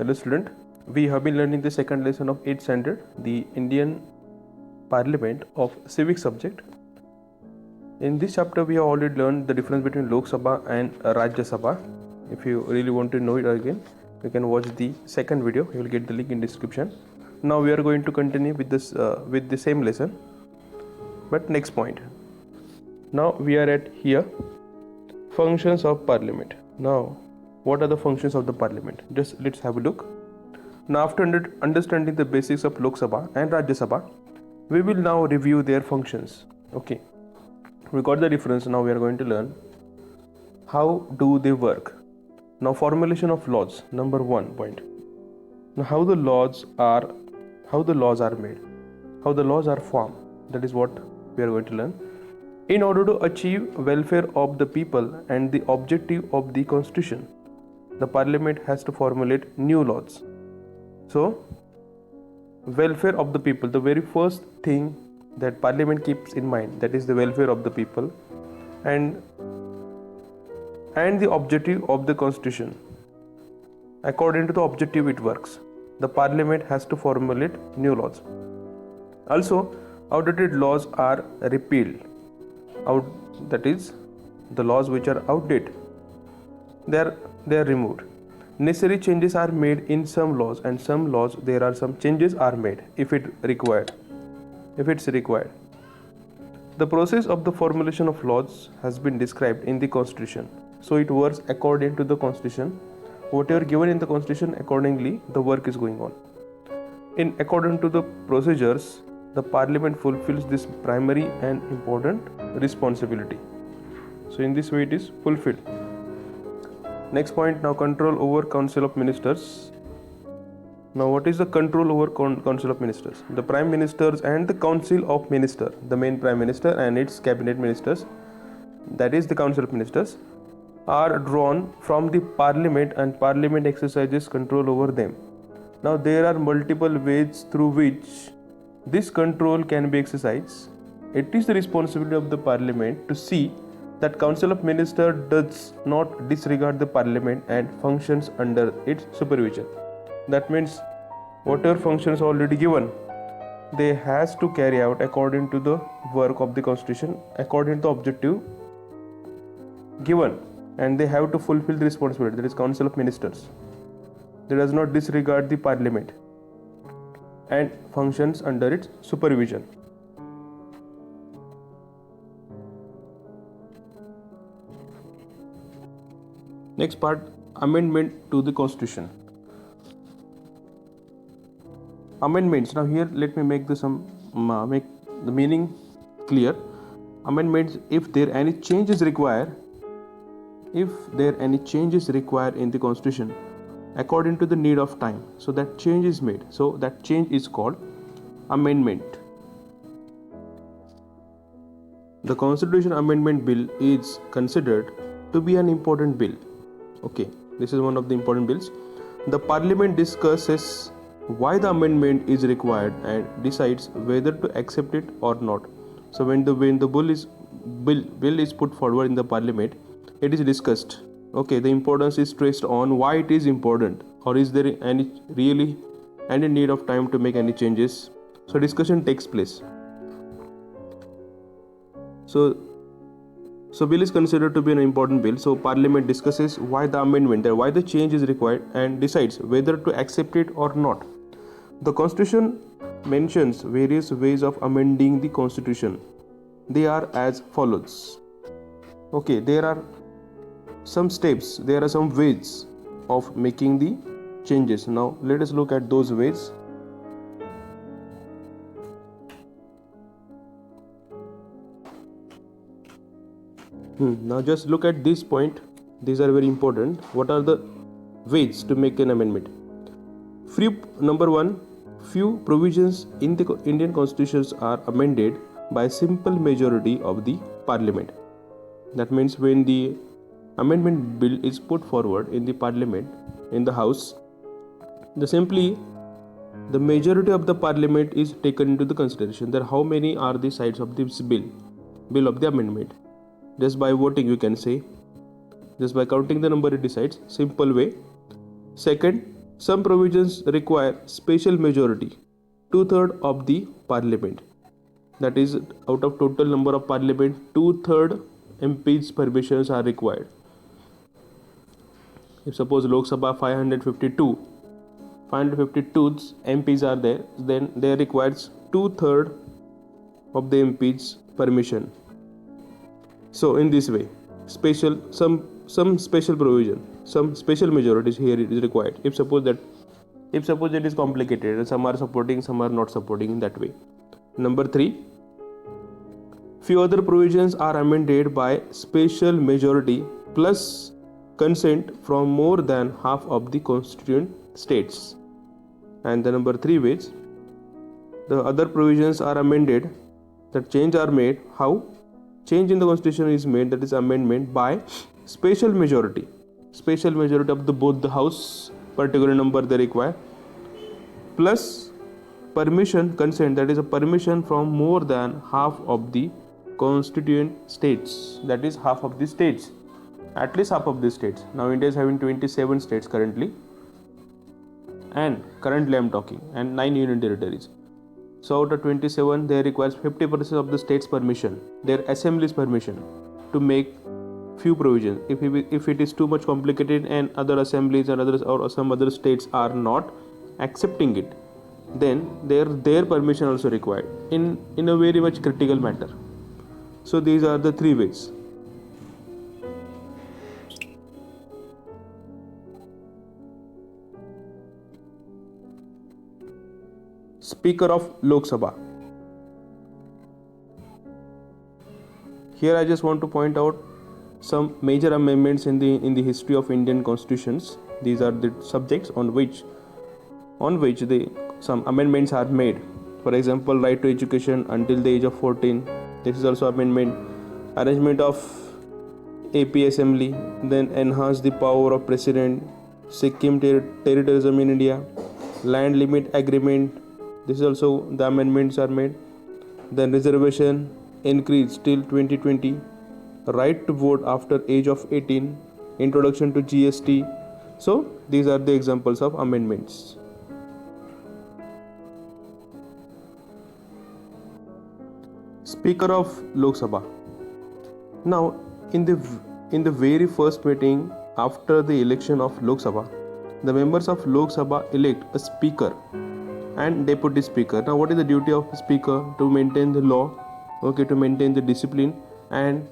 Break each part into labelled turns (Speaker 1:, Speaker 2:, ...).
Speaker 1: Hello student, we have been learning the second lesson of 8th standard, the Indian Parliament of Civic subject. In this chapter we have already learned the difference between Lok Sabha and Rajya Sabha. If you really want to know it again, you can watch the second video. You will get the link in description. Now we are going to continue with this with the same lesson, but next point. Now we are at here, functions of Parliament. Now what are the functions of the Parliament? Just let's have a look. Now after understanding the basics of Lok Sabha and Rajya Sabha, we will now review their functions. Okay, we got the difference. Now we are going to learn how do they work. Now formulation of laws, number 1 point. Now how the laws are made, how the laws are formed, that is what we are going to learn. In order to achieve welfare of the people and the objective of the constitution, the Parliament has to formulate new laws. So welfare of the people, the very first thing that Parliament keeps in mind, that is the welfare of the people and the objective of the constitution. According to the objective it works. The Parliament has to formulate new laws. Also, outdated laws are repealed. That is, the laws which are outdated, they are removed. Necessary changes are made in some laws, and some laws there are some changes are made if it's required. The process of the formulation of laws has been described in the Constitution. So it works according to the Constitution. Whatever given in the Constitution, accordingly the work is going on. In according to the procedures, the Parliament fulfills this primary and important responsibility. So in this way it is fulfilled. Next point, now control over Council of Ministers. Now what is the control over Council of Ministers? The Prime Ministers and the Council of Ministers, the main Prime Minister and its cabinet ministers, that is the Council of Ministers, are drawn from the Parliament and Parliament exercises control over them. Now there are multiple ways through which this control can be exercised. It is the responsibility of the Parliament to see that Council of Ministers does not disregard the Parliament and functions under its supervision. That means whatever functions already given, they has to carry out according to the work of the Constitution, according to the objective given, and they have to fulfill the responsibility, that is Council of Ministers. They does not disregard the Parliament and functions under its supervision. Next part, amendment to the Constitution. Amendments. Now here let me make make the meaning clear. Amendments, if there any changes required in the Constitution according to the need of time, so that change is made. So that change is called amendment. The Constitution Amendment Bill is considered to be an important bill. Okay, this is one of the important bills. The Parliament discusses why the amendment is required and decides whether to accept it or not. So when the bill is put forward in the Parliament, it is discussed. Okay, the importance is stressed on why it is important, or is there any need of time to make any changes. So discussion takes place. So bill is considered to be an important bill. So Parliament discusses why the change is required and decides whether to accept it or not. The Constitution mentions various ways of amending the Constitution. They are as follows. Okay, there are some steps, there are some ways of making the changes. Now let us look at those ways. Now just look at this point. These are very important. What are the ways to make an amendment? Number 1, few provisions in the Indian constitutions are amended by simple majority of the Parliament. That means when the amendment bill is put forward in the Parliament, in the House, the majority of the Parliament is taken into the consideration. That how many are the sides of this bill of the amendment. Just by voting, you can say, just by counting the number it decides, simple way. Second, some provisions require special majority, 2/3 of the parliament. That is, out of total number of parliament, 2/3 MPs permissions are required. If suppose Lok Sabha 552 MPs are there, then there requires 2/3 of the MPs permission. So in this way, some special provision, some special majorities here is required. If suppose it is complicated, some are supporting, some are not supporting in that way. Number 3, few other provisions are amended by special majority plus consent from more than half of the constituent states. And the number 3 ways, the other provisions are amended, that change are made. How? Change in the constitution is made, that is amendment by special majority of the both the house, particular number they require, plus permission, consent, that is a permission from more than half of the constituent states, that is half of the states, at least half of the states. Now India is having 27 states currently, and currently I am talking, and 9 union territories. So out of 27, they requires 50% of the state's permission, their assembly's permission, to make few provisions. If it is too much complicated and other assemblies and others or some other states are not accepting it, then their permission also required in a very much critical matter. So these are the 3 ways. Speaker of Lok Sabha. Here I just want to point out some major amendments in the history of Indian constitutions. These are the subjects on which some amendments are made. For example, right to education until the age of 14. This is also amendment. Arrangement of AP Assembly. Then enhance the power of President. Sikkim terrorism in India. Land limit agreement. This is also the amendments are made. Then reservation increased till 2020. Right to vote after age of 18. Introduction to GST. So these are the examples of amendments. Speaker of Lok Sabha. Now in the very first meeting after the election of Lok Sabha, the members of Lok Sabha elect a speaker and deputy speaker. Now what is the duty of speaker? To maintain the law, to maintain the discipline and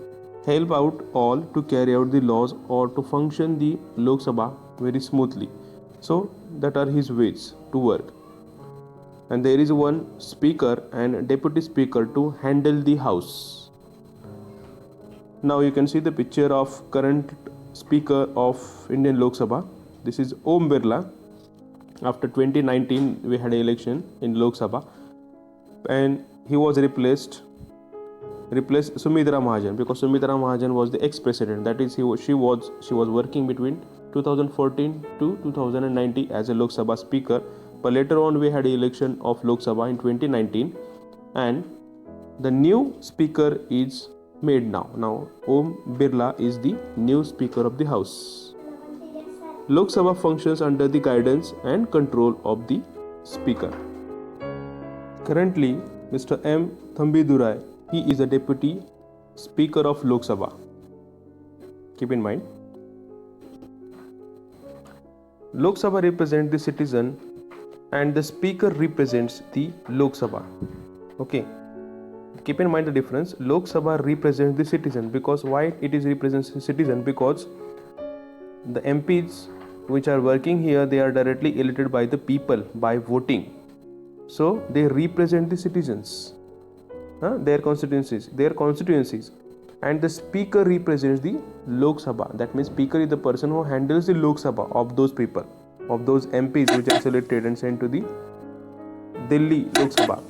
Speaker 1: help out all to carry out the laws or to function the Lok Sabha very smoothly. So that are his ways to work. And there is one speaker and deputy speaker to handle the house. Now you can see the picture of current speaker of Indian Lok Sabha. This is Om Birla. After 2019 we had an election in Lok Sabha and he was replaced Sumitra Mahajan, because Sumitra Mahajan was the ex-president. That is, she was working between 2014 to 2019 as a Lok Sabha speaker. But later on we had an election of Lok Sabha in 2019 and the new speaker is made now. Now Om Birla is the new speaker of the house. Lok Sabha functions under the guidance and control of the speaker. Currently Mr. M. Thambidurai, he is a deputy speaker of Lok Sabha. Keep in mind, Lok Sabha represents the citizen and the speaker represents the Lok Sabha. Okay, keep in mind the difference. Lok Sabha represents the citizen. Because why it is represents the citizen? Because the MPs which are working here, they are directly elected by the people by voting. So they represent the citizens, their constituencies, and the speaker represents the Lok Sabha. That means speaker is the person who handles the Lok Sabha of those people, of those MPs which are selected and sent to the Delhi Lok Sabha.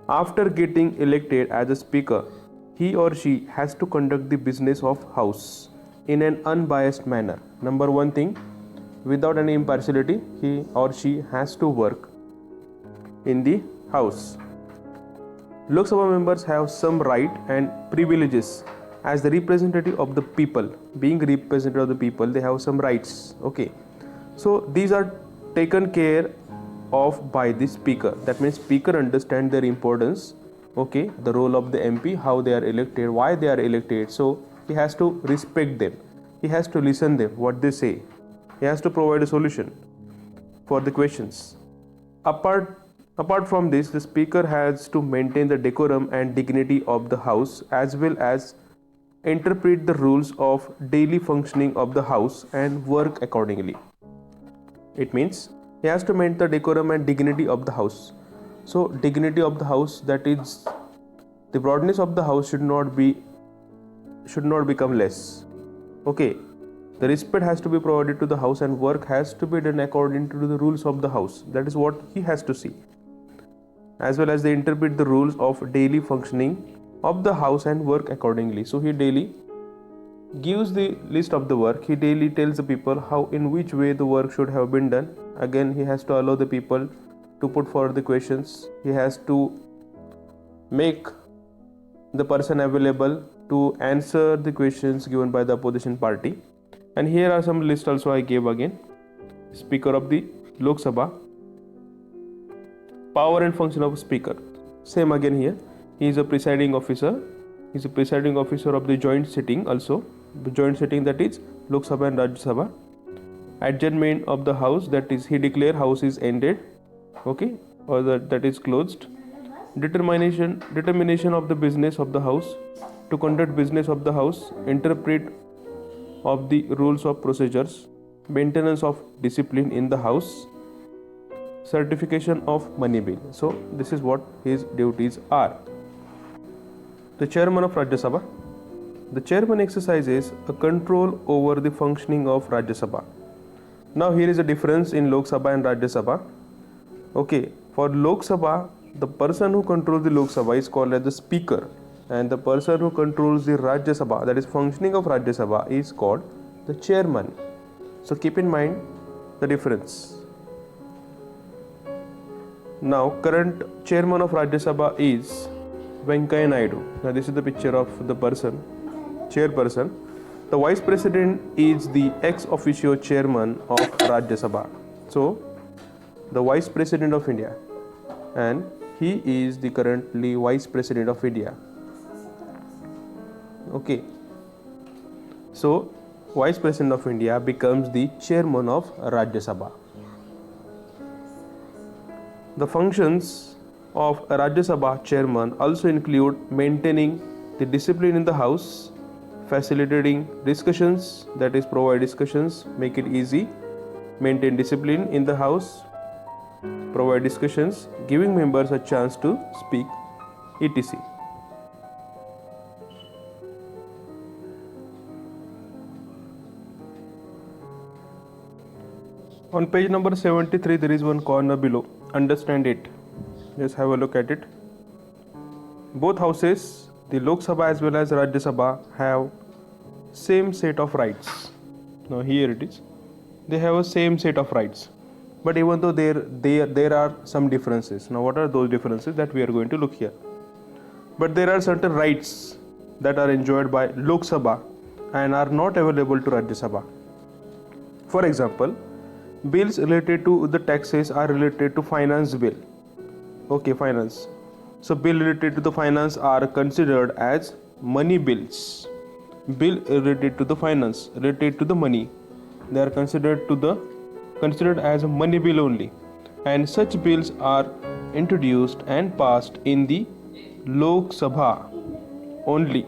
Speaker 1: After getting elected as a speaker, he or she has to conduct the business of house in an unbiased manner. Number one thing, without any impartiality, he or she has to work in the house. Lok Sabha members have some right and privileges as the representative of the people. Being representative of the people, they have some rights. Okay, so these are taken care of by the speaker. That means speaker understand their importance, okay, the role of the MP, how they are elected, why they are elected. So he has to respect them, he has to listen them what they say, he has to provide a solution for the questions. Apart from this, the speaker has to maintain the decorum and dignity of the house, as well as interpret the rules of daily functioning of the house and work accordingly. It means he has to maintain the decorum and dignity of the house. So dignity of the house, that is the broadness of the house should not become less. Okay, the respect has to be provided to the house and work has to be done according to the rules of the house. That is what he has to see, as well as they interpret the rules of daily functioning of the house and work accordingly. So he daily gives the list of the work, he daily tells the people how, in which way the work should have been done. Again, he has to allow the people to put forward the questions, he has to make the person available to answer the questions given by the opposition party. And here are some lists also I gave again. Speaker of the Lok Sabha, power and function of speaker, same again here. He is a presiding officer, he is a presiding officer of the joint sitting, also the joint sitting, that is Lok Sabha and Rajya Sabha. Adjournment of the house, that is he declare house is ended, okay, or that is closed. Determination of the business of the house, to conduct business of the house, interpret of the rules of procedures, maintenance of discipline in the house, certification of money bill. So this is what his duties are. The chairman of Rajya Sabha, the chairman exercises a control over the functioning of Rajya Sabha. Now here is a difference in Lok Sabha and Rajya Sabha. Okay, for Lok Sabha, the person who controls the Lok Sabha is called as the speaker, and the person who controls the Rajya Sabha, that is functioning of Rajya Sabha, is called the chairman. So keep in mind the difference. Now current chairman of Rajya Sabha is Venkaiah Naidu. Now this is the picture of the person, chairperson. The vice president is the ex officio chairman of Rajya Sabha. So the vice president of India, and he is the currently vice president of India. Okay, so vice president of India becomes the chairman of Rajya Sabha. The functions of a Rajya Sabha chairman also include maintaining the discipline in the house, facilitating discussions, that is provide discussions, make it easy, maintain discipline in the house, provide discussions, giving members a chance to speak, etc. On page number 73, there is one corner below. Understand it. Just have a look at it. Both houses, the Lok Sabha as well as Rajya Sabha, have same set of rights. Now here it is. They have a same set of rights. But even though there are some differences. Now what are those differences that we are going to look here? But there are certain rights that are enjoyed by Lok Sabha and are not available to Rajya Sabha. For example, bills related to the taxes are related to finance bill. Okay, finance. So bill related to the finance are considered as money bills. Bill related to the finance, related to the money, they are considered as a money bill only, and such bills are introduced and passed in the Lok Sabha only.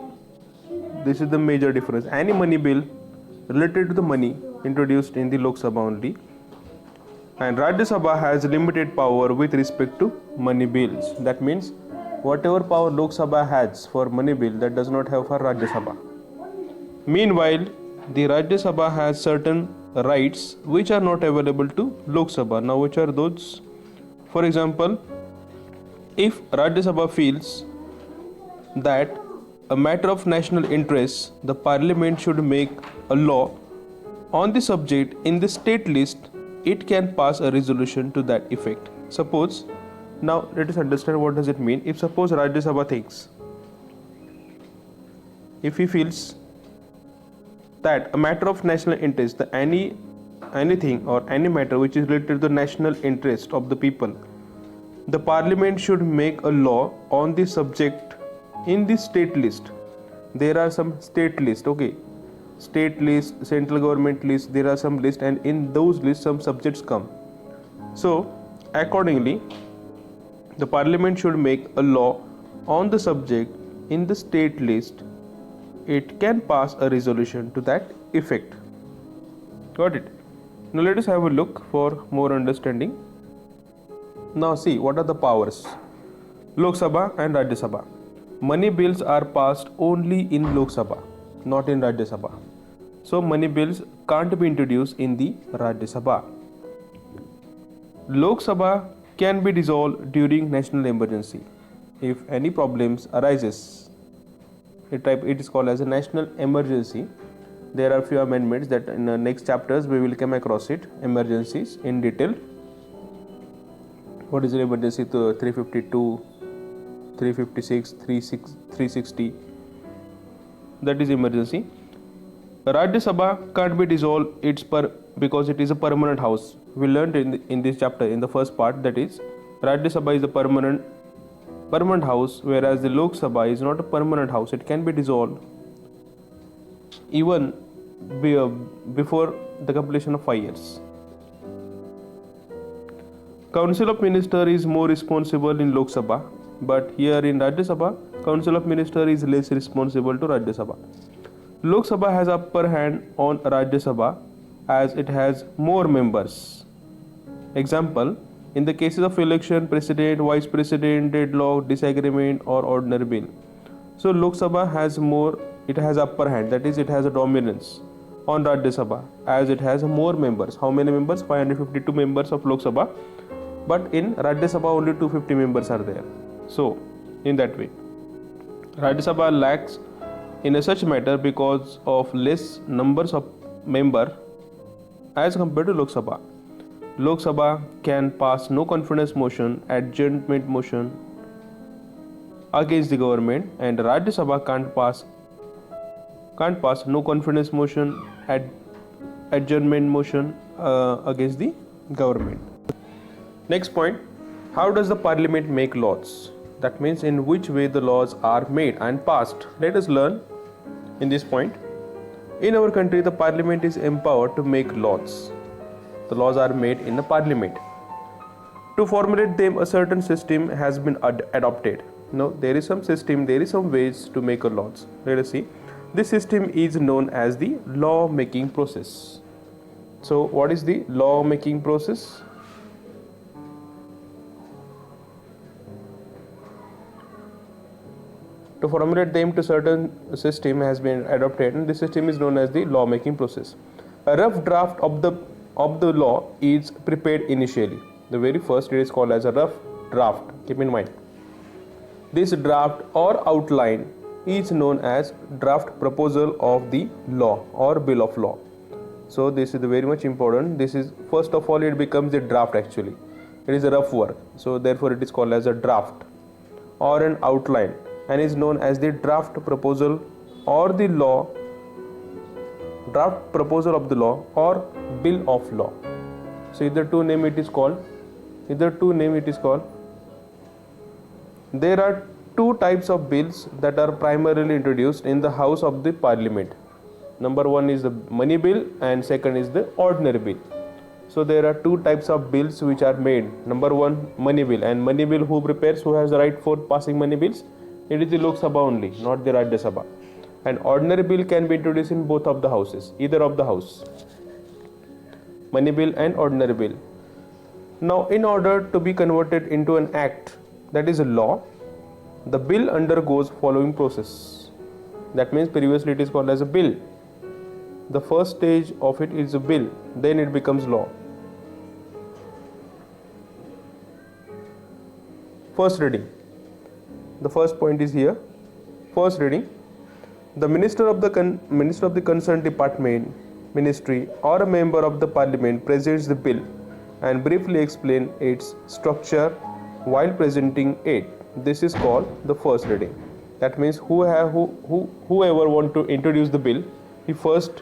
Speaker 1: This is the major difference. Any money bill related to the money introduced in the Lok Sabha only, and Rajya Sabha has limited power with respect to money bills. That means whatever power Lok Sabha has for money bill, that does not have for Rajya Sabha. Meanwhile, the Rajya Sabha has certain rights which are not available to Lok Sabha. Now which are those? For example, if Rajya Sabha feels that a matter of national interest, the parliament should make a law on the subject in the state list, it can pass a resolution to that effect. Suppose, now let us understand what does it mean. If suppose Rajya Sabha thinks, if he feels that a matter of national interest, any anything or any matter which is related to the national interest of the people, the parliament should make a law on the subject in the state list. There are some state list, okay, state list, central government list, there are some list, and in those lists some subjects come. So accordingly, the parliament should make a law on the subject in the state list. It can pass a resolution to that effect. Got it? Now let us have a look for more understanding. Now see, what are the powers? Lok Sabha and Rajya Sabha. Money bills are passed only in Lok Sabha, not in Rajya Sabha. So money bills can't be introduced in the Rajya Sabha. Lok Sabha can be dissolved during national emergency. If any problems arises, it is called as a national emergency. There are few amendments that in the next chapters we will come across it, emergencies in detail. What is the emergency to 352, 356, 360? That is emergency. Rajya Sabha can't be dissolved because it is a permanent house. We learned in this chapter in the first part, that is Rajya Sabha is a permanent house, whereas the Lok Sabha is not a permanent house. It can be dissolved even before the completion of 5 years. Council of Minister is more responsible in Lok Sabha, but here in Rajya Sabha, Council of Minister is less responsible to Rajya Sabha. Lok Sabha has upper hand on Rajya Sabha as it has more members. Example, in the cases of election, president, vice president, deadlock, disagreement or ordinary bill. So Lok Sabha has upper hand, that is it has a dominance on Rajya Sabha as it has more members. How many members? 552 members of Lok Sabha, but in Rajya Sabha only 250 members are there. So in that way, Rajya Sabha lacks in a such matter because of less numbers of member as compared to Lok Sabha. Lok Sabha can pass no confidence motion, adjournment motion against the government, and Rajya Sabha can't pass no confidence motion, adjournment motion against the government. Next point, how does the parliament make laws? That means in which way the laws are made and passed. Let us learn in this point. In our country, the parliament is empowered to make laws. The laws are made in the parliament. To formulate them, a certain system has been adopted. Now, there is some system, there is some ways to make a laws. Let us see. This system is known as the law making process. So, what is the law making process? To formulate them to certain system has been adopted, and this system is known as the law making process. A rough draft of the law is prepared initially. The very first, it is called as a rough draft. Keep in mind, this draft or outline is known as draft proposal of the law or bill of law. So this is very much important. This is, first of all, it becomes a draft. Actually it is a rough work, so therefore it is called as a draft or an outline, and is known as the draft proposal or the law, draft proposal of the law or bill of law. So either two name it is called. There are two types of bills that are primarily introduced in the House of the Parliament. Number one is the money bill and second is the ordinary bill. So there are two types of bills which are made. Number one, money bill, and money bill who has the right for passing money bills? It is the Lok Sabha only, not the Rajya Sabha. And ordinary bill can be introduced in both of the houses, either of the house. Money bill and ordinary bill. Now, in order to be converted into an act, that is a law, the bill undergoes following process. That means previously it is called as a bill. The first stage of it is a bill, then it becomes law. First reading. The first point is here. First reading. The minister of the concerned department, ministry, or a member of the parliament presents the bill and briefly explain its structure while presenting it. This is called the first reading. That means whoever want to introduce the bill, he first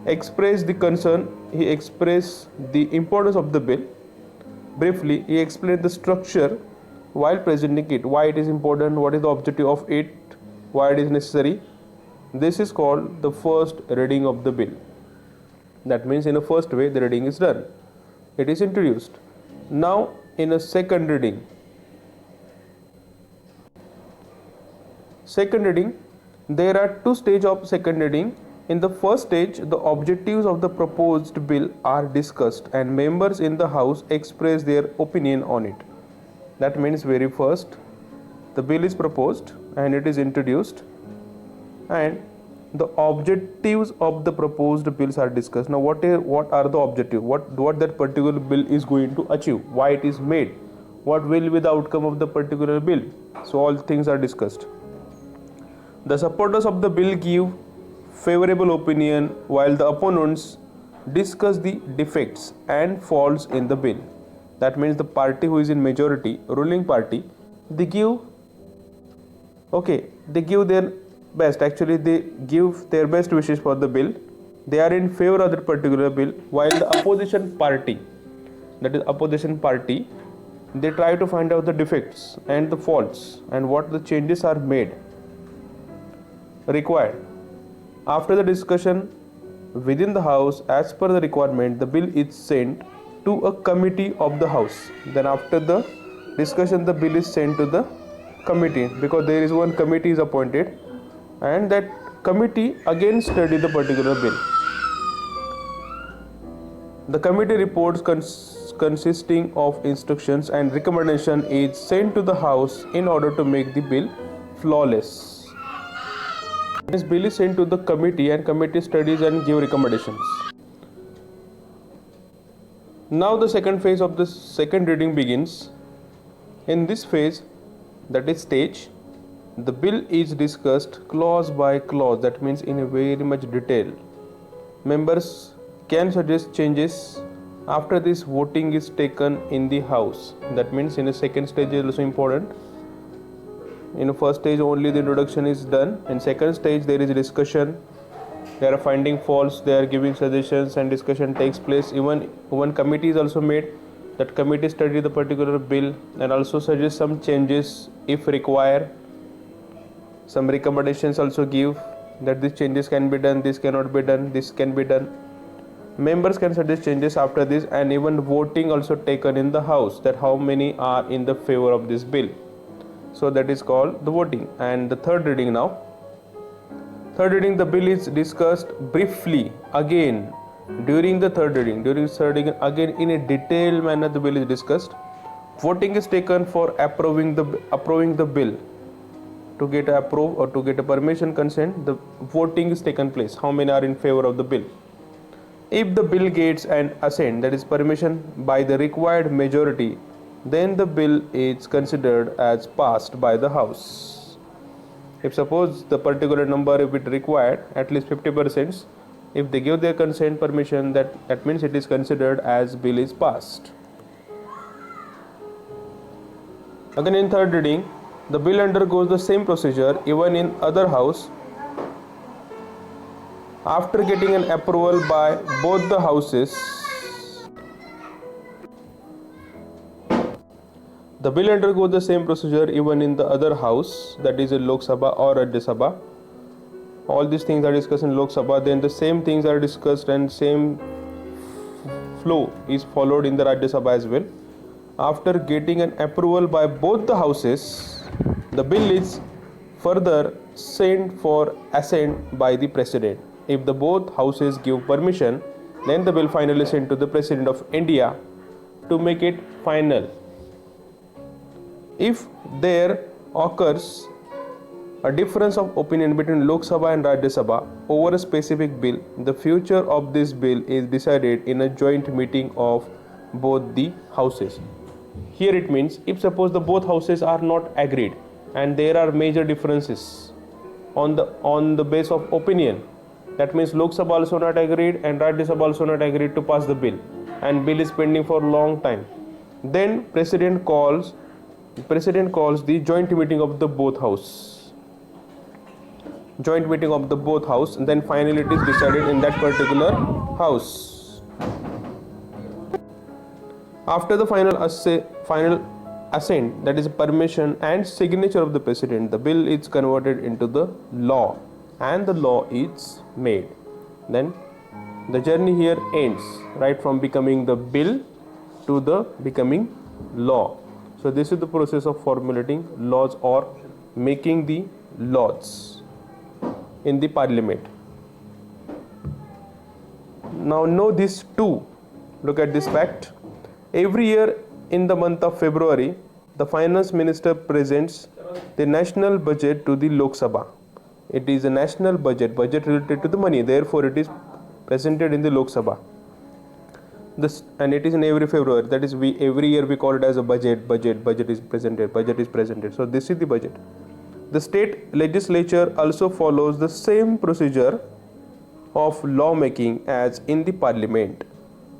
Speaker 1: expressed the concern, he expressed the importance of the bill. Briefly, he explained the structure while presenting it, why it is important, what is the objective of it, why it is necessary. This is called the first reading of the bill. That means in a first way the reading is done. It is introduced. Now in a second reading. Second reading, there are two stages of second reading. In the first stage, the objectives of the proposed bill are discussed and members in the House express their opinion on it. That means very first, the bill is proposed and it is introduced, and the objectives of the proposed bills are discussed. Now what are the objectives? What that particular bill is going to achieve? Why it is made? What will be the outcome of the particular bill? So all things are discussed. The supporters of the bill give favorable opinion while the opponents discuss the defects and faults in the bill. That means the party who is in majority, ruling party, they give their best. Actually, they give their best wishes for the bill. They are in favor of that particular bill, while the opposition party, they try to find out the defects and the faults and what the changes are made required. After the discussion within the House, as per the requirement, the bill is sent to a committee of the House. Then after the discussion, the bill is sent to the committee, because there is one committee is appointed, and that committee again study the particular bill. The committee reports consisting of instructions and recommendation is sent to the House in order to make the bill flawless. This bill is sent to the committee and committee studies and give recommendations. Now the second phase of the second reading begins. In this phase, that is stage, the bill is discussed clause by clause. That means in a very much detail. Members can suggest changes. After this, voting is taken in the House. That means in a second stage is also important. In the first stage only the introduction is done. In second stage there is discussion. They are finding faults, they are giving suggestions, and discussion takes place. Even one committee is also made. That committee study the particular bill and also suggest some changes if required. Some recommendations also give that these changes can be done, this cannot be done, this can be done. Members can suggest changes after this, and even voting also taken in the House, that how many are in the favor of this bill. So that is called the voting. And the third reading now. Third reading, the bill is discussed briefly again during the third reading. During the third reading again in a detailed manner the bill is discussed. Voting is taken for approving the bill. To get a permission consent, the voting is taken place. How many are in favor of the bill? If the bill gets an assent, that is permission, by the required majority, then the bill is considered as passed by the House. If suppose the particular number, if it required at least 50%, if they give their consent permission, that means it is considered as bill is passed. Again in third reading, the bill undergoes the same procedure even in other House. After getting an approval by both the houses, the bill undergoes the same procedure even in the other House, that is in Lok Sabha or Rajya Sabha. All these things are discussed in Lok Sabha, then the same things are discussed and same flow is followed in the Rajya Sabha as well. After getting an approval by both the houses, the bill is further sent for assent by the President. If the both houses give permission, then the bill finally sent to the President of India to make it final. If there occurs a difference of opinion between Lok Sabha and Rajya Sabha over a specific bill, the future of this bill is decided in a joint meeting of both the houses. Here it means, if suppose the both houses are not agreed and there are major differences on the base of opinion, that means Lok Sabha also not agreed and Rajya Sabha also not agreed to pass the bill, and bill is pending for a long time, then President calls the joint meeting of the both house. joint meeting of the both house, and then finally it is decided in that particular house. After the final assent, that is permission and signature of the president, the bill is converted into the law and the law is made. Then the journey here ends, right from becoming the bill to the becoming law. So this is the process of formulating laws or making the laws in the parliament. Now know this too. Look at this fact. Every year in the month of February, the finance minister presents the national budget to the Lok Sabha. It is a national budget related to the money. Therefore, it is presented in the Lok Sabha. And it is in every February. That is, every year we call it as a budget. Budget is presented. So this is the budget. The state legislature also follows the same procedure of lawmaking as in the parliament.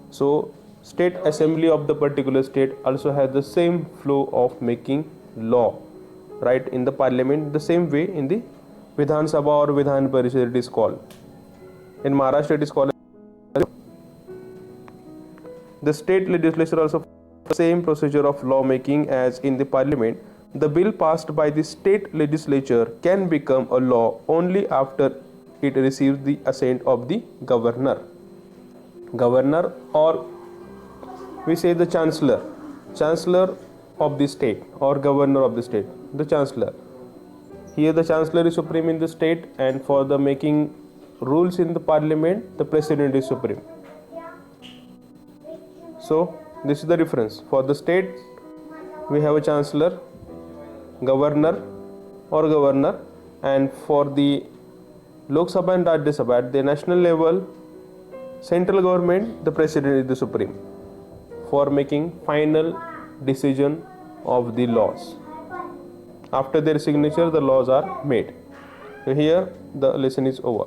Speaker 1: So state assembly of the particular state also has the same flow of making law, right, in the parliament, the same way in the Vidhan Sabha or Vidhan Parishad it is called. In Maharashtra it is called. The state legislature also follows the same procedure of lawmaking as in the parliament. The bill passed by the state legislature can become a law only after it receives the assent of the governor. Governor, or we say the chancellor of the state or governor of the state, the chancellor. Here the chancellor is supreme in the state, and for the making rules in the parliament, the president is supreme. So this is the difference. For the state we have a chancellor, governor, and for the Lok Sabha and Rajya Sabha at the national level, central government, the president is the supreme for making final decision of the laws. After their signature, the laws are made. So here the lesson is over.